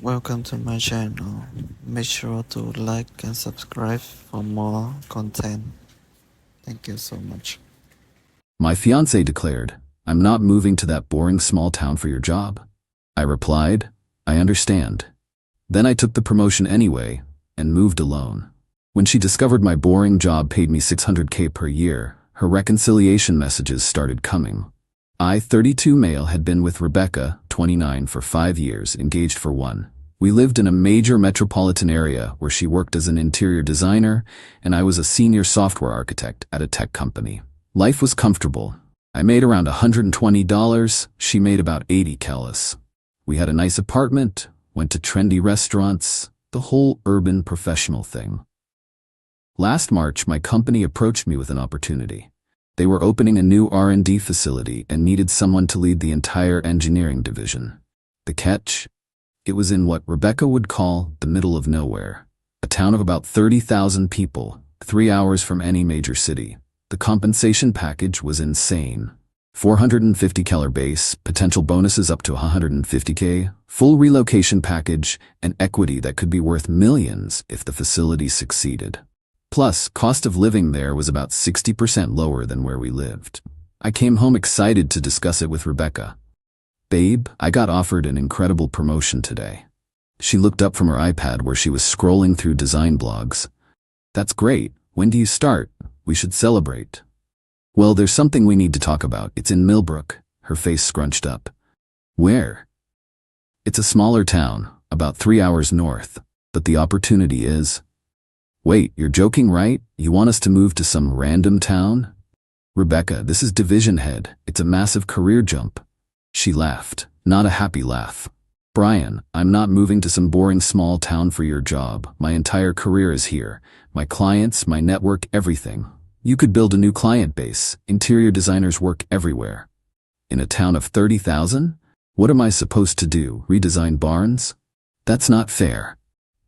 Welcome to my channel. Make sure to like and subscribe for more content. Thank you so much. My fiancé declared, "I'm not moving to that boring small town for your job." I replied, "I understand." Then I took the promotion anyway and moved alone. When she discovered my boring job paid me $600K per year, her reconciliation messages started coming. I, 32 male, had been with Rebecca, 29, for 5 years, engaged for 1. We lived in a major metropolitan area where she worked as an interior designer and I was a senior software architect at a tech company. Life was comfortable. I made around $120, she made about 80 Kellis. We had a nice apartment, went to trendy restaurants, the whole urban professional thing. Last March, my company approached me with an opportunity. They were opening a new R&D facility and needed someone to lead the entire engineering division. The catch? It was in what Rebecca would call the middle of nowhere, a town of about 30,000 people, 3 hours from any major city. The compensation package was insane. $450K base, potential bonuses up to $150K, full relocation package, and equity that could be worth millions if the facility succeeded. Plus, cost of living there was about 60% lower than where we lived. I came home excited to discuss it with Rebecca. "Babe, I got offered an incredible promotion today." She looked up from her iPad where she was scrolling through design blogs. "That's great. When do you start? We should celebrate." "Well, there's something we need to talk about. It's in Millbrook." Her face scrunched up. "Where?" "It's a smaller town, about 3 hours north, but the opportunity is..." "Wait, you're joking, right? You want us to move to some random town?" "Rebecca, this is division head. It's a massive career jump." She laughed, not a happy laugh. "Brian, I'm not moving to some boring small town for your job. My entire career is here. My clients, my network, everything. You could build a new client base. Interior designers work everywhere." "In a town of 30,000? What am I supposed to do, redesign barns?" "That's not fair."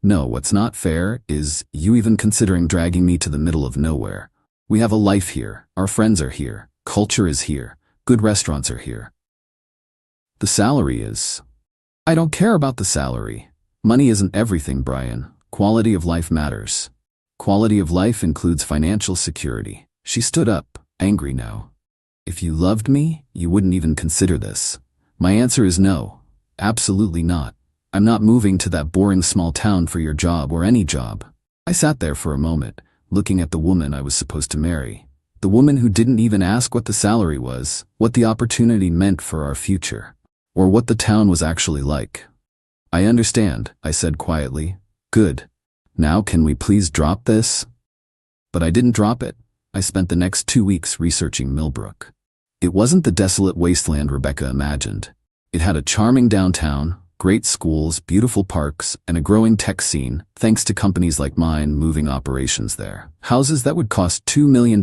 "No, what's not fair is you even considering dragging me to the middle of nowhere. We have a life here, our friends are here, culture is here, good restaurants are here." "The salary is..." "I don't care about the salary. Money isn't everything, Brian. Quality of life matters. Quality of life includes financial security." She stood up, angry now. "If you loved me, you wouldn't even consider this." My answer is no, absolutely not. I'm not moving to that boring small town for your job or any job. I sat there for a moment, looking at the woman I was supposed to marry. The woman who didn't even ask what the salary was, what the opportunity meant for our future, or what the town was actually like. "I understand," I said quietly. "Good. Now can we please drop this?" But I didn't drop it. I spent the next 2 weeks researching Millbrook. It wasn't the desolate wasteland Rebecca imagined. It had a charming downtown, great schools, beautiful parks, and a growing tech scene, thanks to companies like mine moving operations there. Houses that would cost $2 million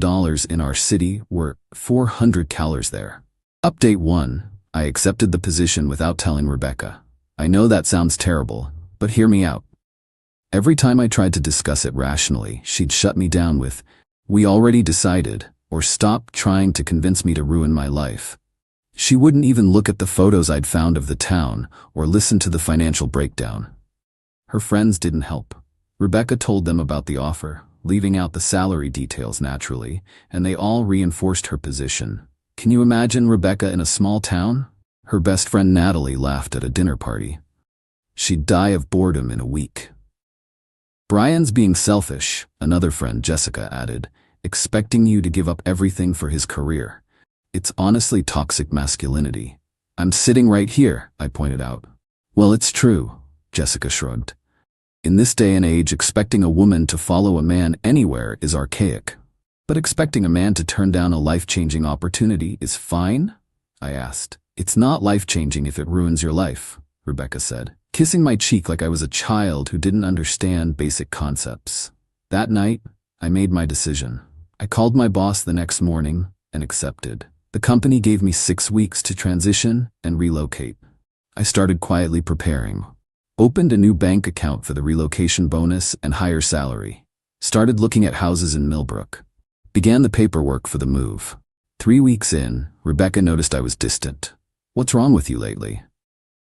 in our city were $400K there. Update 1. I accepted the position without telling Rebecca. I know that sounds terrible, but hear me out. Every time I tried to discuss it rationally, she'd shut me down with, "We already decided," or "Stop trying to convince me to ruin my life." She wouldn't even look at the photos I'd found of the town or listen to the financial breakdown. Her friends didn't help. Rebecca told them about the offer, leaving out the salary details naturally, and they all reinforced her position. Can you imagine Rebecca in a small town? Her best friend Natalie laughed at a dinner party. She'd die of boredom in a week. "Brian's being selfish," another friend Jessica added, "expecting you to give up everything for his career. It's honestly toxic masculinity." "I'm sitting right here," I pointed out. "Well, it's true," Jessica shrugged. "In this day and age, expecting a woman to follow a man anywhere is archaic. But expecting a man to turn down a life-changing opportunity is fine?" I asked. "It's not life-changing if it ruins your life," Rebecca said, kissing my cheek like I was a child who didn't understand basic concepts. That night, I made my decision. I called my boss the next morning and accepted. The company gave me 6 weeks to transition and relocate. I started quietly preparing. Opened a new bank account for the relocation bonus and higher salary. Started looking at houses in Millbrook. Began the paperwork for the move. 3 weeks in, Rebecca noticed I was distant. "What's wrong with you lately?"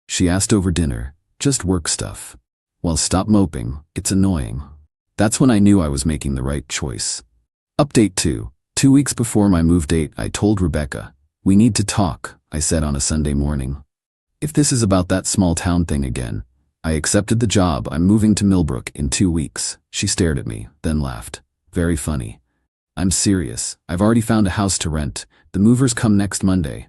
She asked over dinner, Just work stuff. Well, stop moping. It's annoying. That's when I knew I was making the right choice. Update 2. 2 weeks before my move date, I told Rebecca, "We need to talk," I said on a Sunday morning. "If this is about that small town thing again." I accepted the job. I'm moving to Millbrook in 2 weeks. She stared at me, then laughed. Very funny. I'm serious. I've already found a house to rent. The movers come next Monday.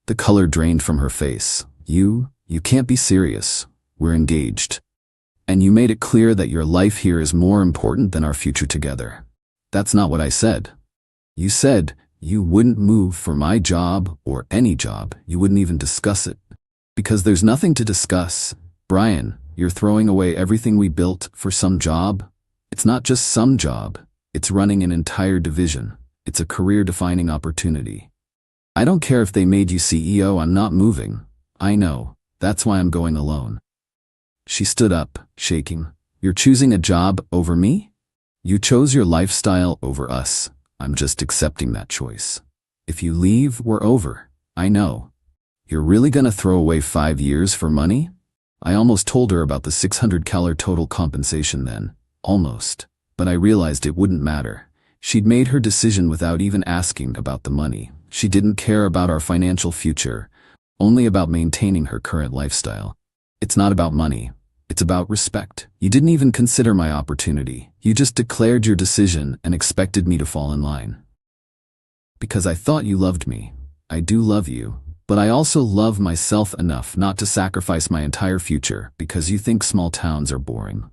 The color drained from her face. You can't be serious. We're engaged. And you made it clear that your life here is more important than our future together. That's not what I said. You said you wouldn't move for my job or any job. You wouldn't even discuss it. Because there's nothing to discuss. Brian, you're throwing away everything we built for some job. It's not just some job. It's running an entire division. It's a career-defining opportunity. I don't care if they made you CEO, I'm not moving. I know. That's why I'm going alone. She stood up, shaking. You're choosing a job over me? You chose your lifestyle over us. I'm just accepting that choice. If you leave, we're over. I know. You're really gonna throw away 5 years for money? I almost told her about the $600 total compensation then. Almost. But I realized it wouldn't matter. She'd made her decision without even asking about the money. She didn't care about our financial future, only about maintaining her current lifestyle. It's not about money. It's about respect. You didn't even consider my opportunity. You just declared your decision and expected me to fall in line. Because I thought you loved me. I do love you. But I also love myself enough not to sacrifice my entire future because you think small towns are boring.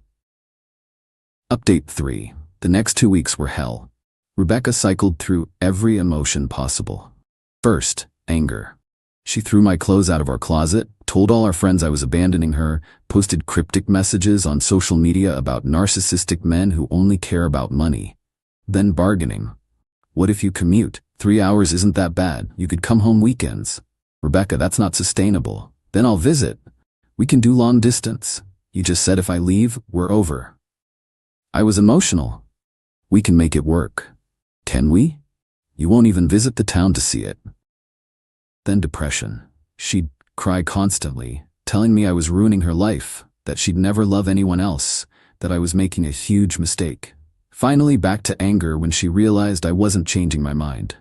Update 3. The next 2 weeks were hell. Rebecca cycled through every emotion possible. First, anger. She threw my clothes out of our closet, told all our friends I was abandoning her, posted cryptic messages on social media about narcissistic men who only care about money. Then bargaining. What if you commute? 3 hours isn't that bad. You could come home weekends. Rebecca, that's not sustainable. Then I'll visit. We can do long distance. You just said if I leave, we're over. I was emotional. We can make it work. Can we? You won't even visit the town to see it. Then depression. She'd cry constantly, telling me I was ruining her life, that she'd never love anyone else, that I was making a huge mistake. Finally back to anger when she realized I wasn't changing my mind.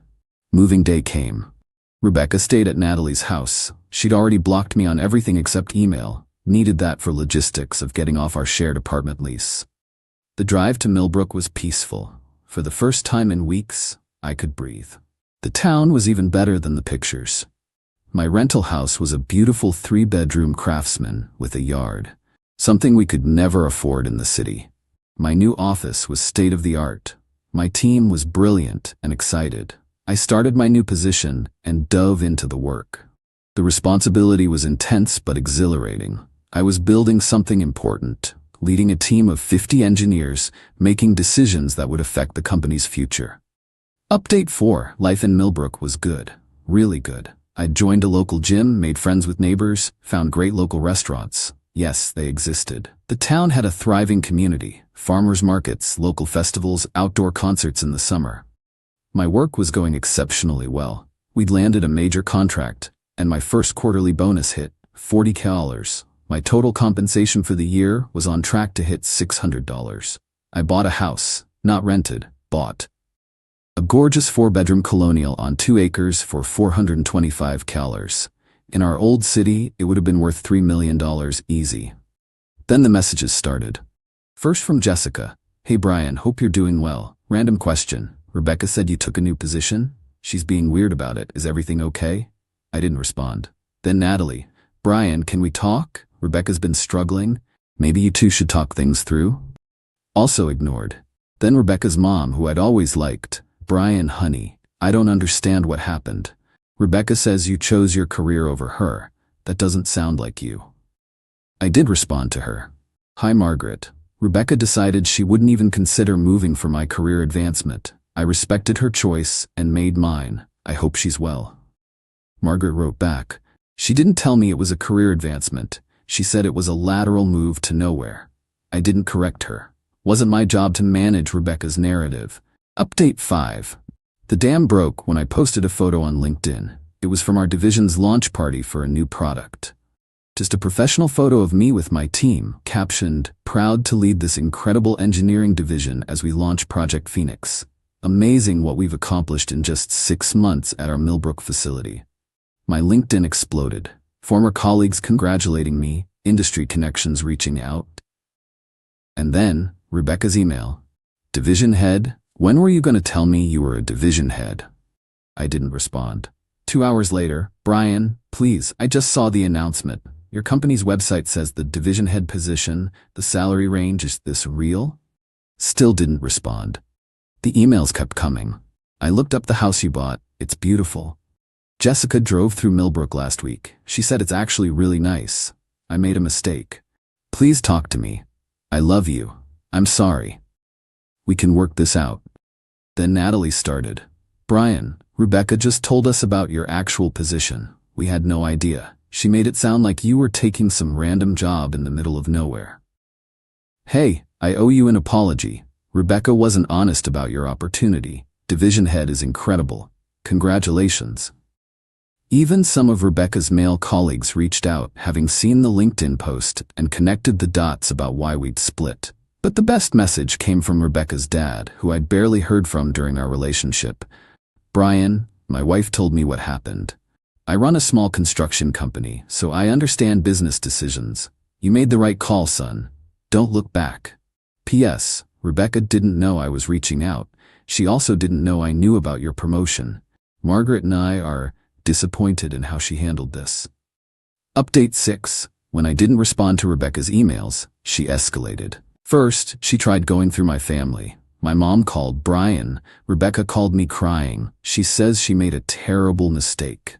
Moving day came. Rebecca stayed at Natalie's house. She'd already blocked me on everything except email. Needed that for logistics of getting off our shared apartment lease. The drive to Millbrook was peaceful. For the first time in weeks, I could breathe. The town was even better than the pictures. My rental house was a beautiful 3-bedroom craftsman with a yard, something we could never afford in the city. My new office was state-of-the-art. My team was brilliant and excited. I started my new position and dove into the work. The responsibility was intense but exhilarating. I was building something important, leading a team of 50 engineers, making decisions that would affect the company's future. Update 4. Life in Millbrook was good. Really good. I joined a local gym, made friends with neighbors, found great local restaurants. Yes, they existed. The town had a thriving community, farmers markets, local festivals, outdoor concerts in the summer. My work was going exceptionally well. We'd landed a major contract, and my first quarterly bonus hit, $40. My total compensation for the year was on track to hit $600. I bought a house, not rented, bought. A gorgeous 4-bedroom colonial on 2 acres for $425. In our old city, it would have been worth $3 million easy. Then the messages started. First from Jessica. Hey Brian, hope you're doing well. Random question. Rebecca said you took a new position? She's being weird about it. Is everything okay? I didn't respond. Then Natalie. Brian, can we talk? Rebecca's been struggling. Maybe you two should talk things through? Also ignored. Then Rebecca's mom, who I'd always liked. Brian, honey, I don't understand what happened. Rebecca says you chose your career over her. That doesn't sound like you. I did respond to her. Hi Margaret. Rebecca decided she wouldn't even consider moving for my career advancement. I respected her choice and made mine. I hope she's well. Margaret wrote back. She didn't tell me it was a career advancement. She said it was a lateral move to nowhere. I didn't correct her. Wasn't my job to manage Rebecca's narrative. Update 5. The dam broke when I posted a photo on LinkedIn. It was from our division's launch party for a new product. Just a professional photo of me with my team, captioned, "Proud to lead this incredible engineering division as we launch Project Phoenix. Amazing what we've accomplished in just 6 months at our Millbrook facility." My LinkedIn exploded. Former colleagues congratulating me, industry connections reaching out. And then, Rebecca's email. "Division head, when were you going to tell me you were a division head?" I didn't respond. 2 hours later, "Brian, please, I just saw the announcement. Your company's website says the division head position, the salary range, is this real?" Still didn't respond. The emails kept coming. "I looked up the house you bought. It's beautiful. Jessica drove through Millbrook last week. She said it's actually really nice. I made a mistake. Please talk to me. I love you. I'm sorry. We can work this out." Then Natalie started. "Brian, Rebecca just told us about your actual position. We had no idea. She made it sound like you were taking some random job in the middle of nowhere." "Hey, I owe you an apology. Rebecca wasn't honest about your opportunity. Division head is incredible. Congratulations." Even some of Rebecca's male colleagues reached out, having seen the LinkedIn post, and connected the dots about why we'd split. But the best message came from Rebecca's dad, who I'd barely heard from during our relationship. "Brian, my wife told me what happened. I run a small construction company, so I understand business decisions. You made the right call, son. Don't look back. P.S. Rebecca didn't know I was reaching out. She also didn't know I knew about your promotion. Margaret and I are disappointed in how she handled this." Update 6. When I didn't respond to Rebecca's emails, she escalated. First, she tried going through my family. My mom called Brian. Rebecca called me crying. She says she made a terrible mistake.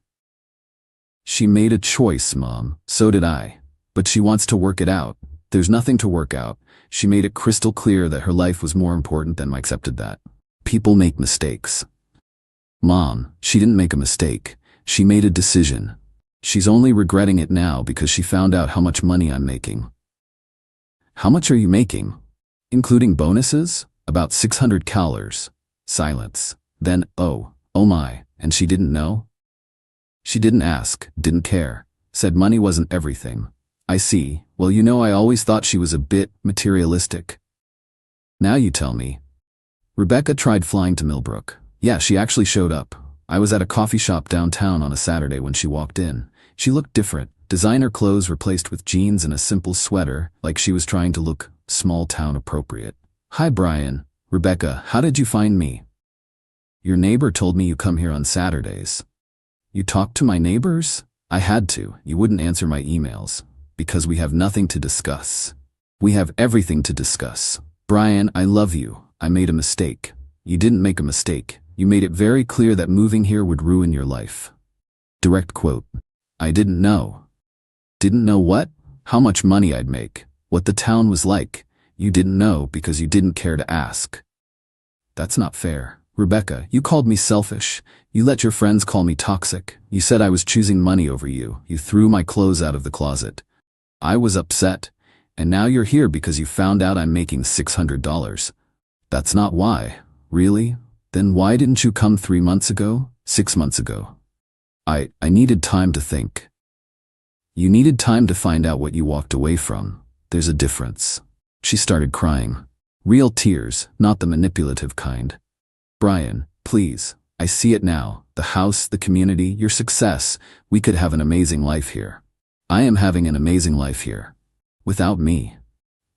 "She made a choice, Mom. So did I. But she wants to work it out. There's nothing to work out. She made it crystal clear that her life was more important than I accepted that. People make mistakes." "Mom, she didn't make a mistake. She made a decision. She's only regretting it now because she found out how much money I'm making." "How much are you making?" "Including bonuses? About $600. Silence. Then, oh my, and she didn't know?" "She didn't ask, didn't care. Said money wasn't everything." "I see. Well, you know, I always thought she was a bit materialistic." "Now you tell me." Rebecca tried flying to Millbrook. Yeah, she actually showed up. I was at a coffee shop downtown on a Saturday when she walked in. She looked different. Designer clothes replaced with jeans and a simple sweater, like she was trying to look small-town appropriate. "Hi, Brian. Rebecca, how did you find me?" "Your neighbor told me you come here on Saturdays." "You talked to my neighbors?" "I had to. You wouldn't answer my emails. Because we have nothing to discuss." "We have everything to discuss. Brian, I love you. I made a mistake." "You didn't make a mistake. You made it very clear that moving here would ruin your life." Direct quote. "I didn't know." "Didn't know what?" "How much money I'd make. What the town was like. You didn't know because you didn't care to ask." "That's not fair. Rebecca, you called me selfish. You let your friends call me toxic. You said I was choosing money over you. You threw my clothes out of the closet. I was upset. And now you're here because you found out I'm making $600. That's not why. Really? Then why didn't you come 3 months ago? 6 months ago?" I needed time to think." "You needed time to find out what you walked away from. There's a difference." She started crying. Real tears, not the manipulative kind. "Brian, please, I see it now. The house, the community, your success. We could have an amazing life here. I am having an amazing life here. Without me.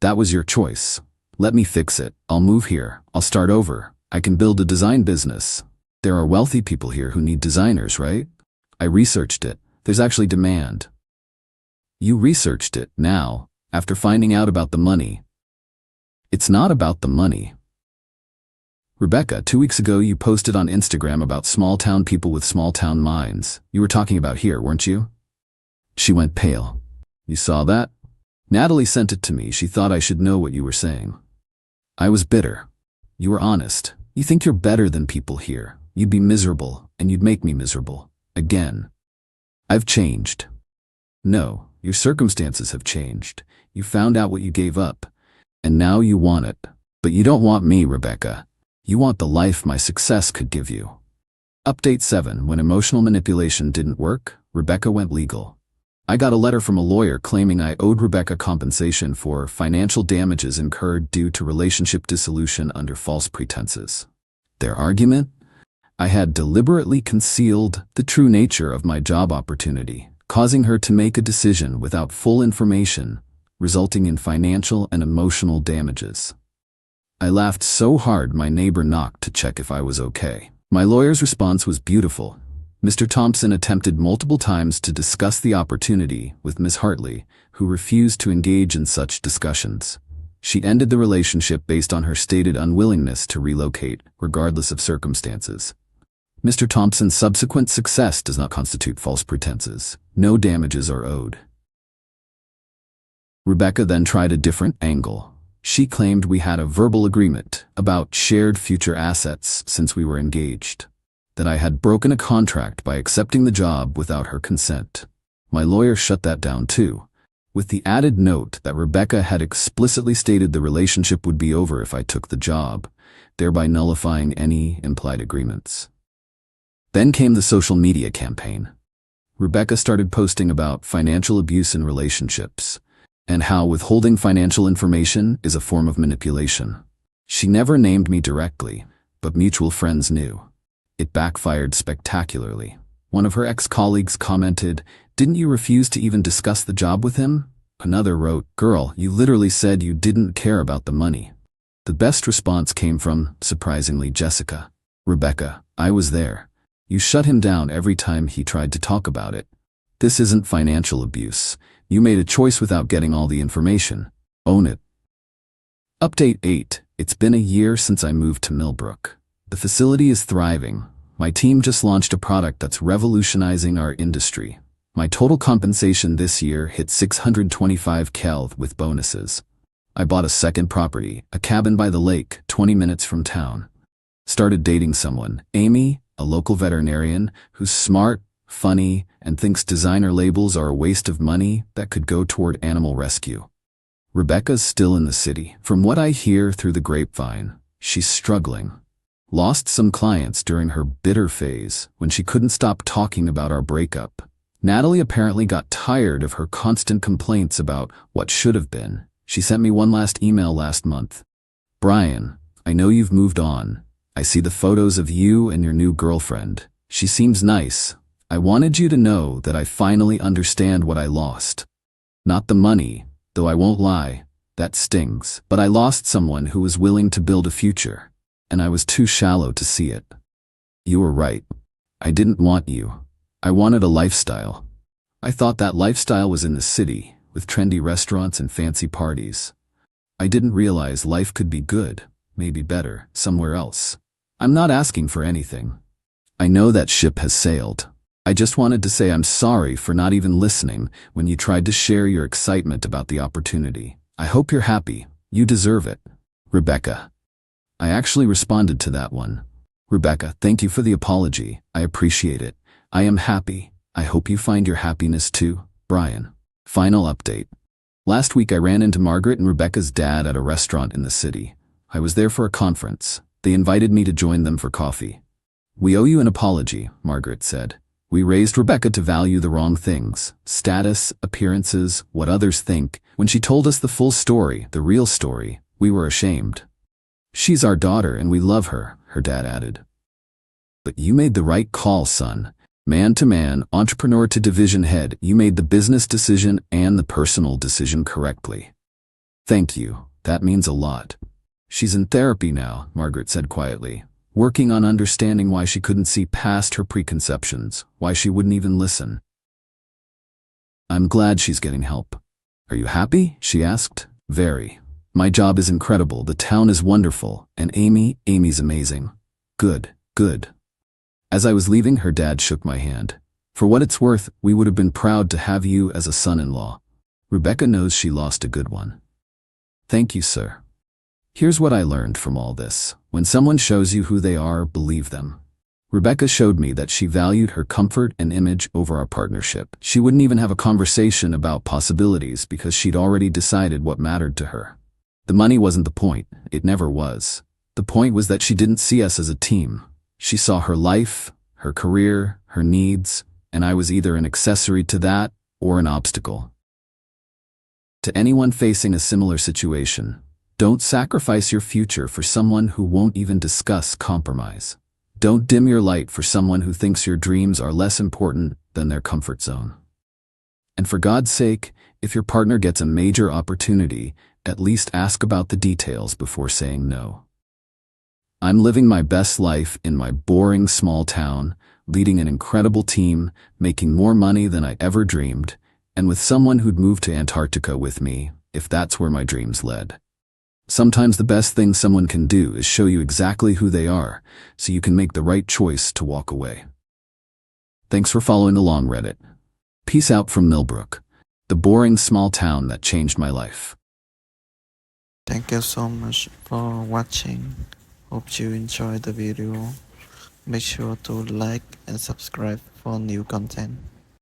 That was your choice. Let me fix it. I'll move here. I'll start over. I can build a design business. There are wealthy people here who need designers, right? I researched it. There's actually demand." "You researched it now, after finding out about the money." "It's not about the money." "Rebecca, 2 weeks ago you posted on Instagram about small-town people with small-town minds. You were talking about here, weren't you?" She went pale. "You saw that?" "Natalie sent it to me. She thought I should know what you were saying." I was bitter. "You were honest. You think you're better than people here. You'd be miserable, and you'd make me miserable. Again." "I've changed." "No, your circumstances have changed. You found out what you gave up, and now you want it. But you don't want me, Rebecca. You want the life my success could give you." Update 7. When emotional manipulation didn't work, Rebecca went legal. I got a letter from a lawyer claiming I owed Rebecca compensation for financial damages incurred due to relationship dissolution under false pretenses. Their argument? I had deliberately concealed the true nature of my job opportunity, causing her to make a decision without full information, resulting in financial and emotional damages. I laughed so hard my neighbor knocked to check if I was okay. My lawyer's response was beautiful. Mr. Thompson attempted multiple times to discuss the opportunity with Ms. Hartley, who refused to engage in such discussions. She ended the relationship based on her stated unwillingness to relocate, regardless of circumstances. Mr. Thompson's subsequent success does not constitute false pretenses. No damages are owed. Rebecca then tried a different angle. She claimed we had a verbal agreement about shared future assets since we were engaged, that I had broken a contract by accepting the job without her consent. My lawyer shut that down too, with the added note that Rebecca had explicitly stated the relationship would be over if I took the job, thereby nullifying any implied agreements. Then came the social media campaign. Rebecca started posting about financial abuse in relationships, and how withholding financial information is a form of manipulation. She never named me directly, but mutual friends knew. It backfired spectacularly. One of her ex-colleagues commented, "Didn't you refuse to even discuss the job with him?" Another wrote, "Girl, you literally said you didn't care about the money." The best response came from, surprisingly, Jessica. "Rebecca, I was there. You shut him down every time he tried to talk about it. This isn't financial abuse. You made a choice without getting all the information. Own it." Update 8. It's been a year since I moved to Millbrook. The facility is thriving. My team just launched a product that's revolutionizing our industry. My total compensation this year hit $625K with bonuses. I bought a second property, a cabin by the lake, 20 minutes from town. Started dating someone, Amy, a local veterinarian, who's smart, funny, and thinks designer labels are a waste of money that could go toward animal rescue. Rebecca's still in the city. From what I hear through the grapevine, she's struggling. Lost some clients during her bitter phase when she couldn't stop talking about our breakup. Natalie apparently got tired of her constant complaints about what should have been. She sent me one last email last month. "Brian, I know you've moved on. I see the photos of you and your new girlfriend. She seems nice. I wanted you to know that I finally understand what I lost. Not the money, though I won't lie, that stings. But I lost someone who was willing to build a future, and I was too shallow to see it. You were right. I didn't want you. I wanted a lifestyle. I thought that lifestyle was in the city, with trendy restaurants and fancy parties. I didn't realize life could be good, maybe better, somewhere else. I'm not asking for anything. I know that ship has sailed. I just wanted to say I'm sorry for not even listening when you tried to share your excitement about the opportunity. I hope you're happy. You deserve it. Rebecca." I actually responded to that one. "Rebecca, thank you for the apology. I appreciate it. I am happy. I hope you find your happiness too, Brian." Final update. Last week I ran into Margaret and Rebecca's dad at a restaurant in the city. I was there for a conference. They invited me to join them for coffee. "We owe you an apology," Margaret said. "We raised Rebecca to value the wrong things, status, appearances, what others think. When she told us the full story, the real story, we were ashamed. She's our daughter and we love her," her dad added. "But you made the right call, son. Man to man, entrepreneur to division head, you made the business decision and the personal decision correctly. Thank you. That means a lot." "She's in therapy now," Margaret said quietly, working on understanding why she couldn't see past her preconceptions, why she wouldn't even listen. "I'm glad she's getting help." "Are you happy?" she asked. "Very. My job is incredible, the town is wonderful, and Amy's amazing." Good. As I was leaving, her dad shook my hand. "For what it's worth, we would have been proud to have you as a son-in-law. Rebecca knows she lost a good one." "Thank you, sir." Here's what I learned from all this. When someone shows you who they are, believe them. Rebecca showed me that she valued her comfort and image over our partnership. She wouldn't even have a conversation about possibilities because she'd already decided what mattered to her. The money wasn't the point. It never was. The point was that she didn't see us as a team. She saw her life, her career, her needs, and I was either an accessory to that or an obstacle. To anyone facing a similar situation, don't sacrifice your future for someone who won't even discuss compromise. Don't dim your light for someone who thinks your dreams are less important than their comfort zone. And for God's sake, if your partner gets a major opportunity, at least ask about the details before saying no. I'm living my best life in my boring small town, leading an incredible team, making more money than I ever dreamed, and with someone who'd move to Antarctica with me, if that's where my dreams led. Sometimes the best thing someone can do is show you exactly who they are, so you can make the right choice to walk away. Thanks for following along, Reddit. Peace out from Millbrook, the boring small town that changed my life. Thank you so much for watching. Hope you enjoyed the video. Make sure to like and subscribe for new content.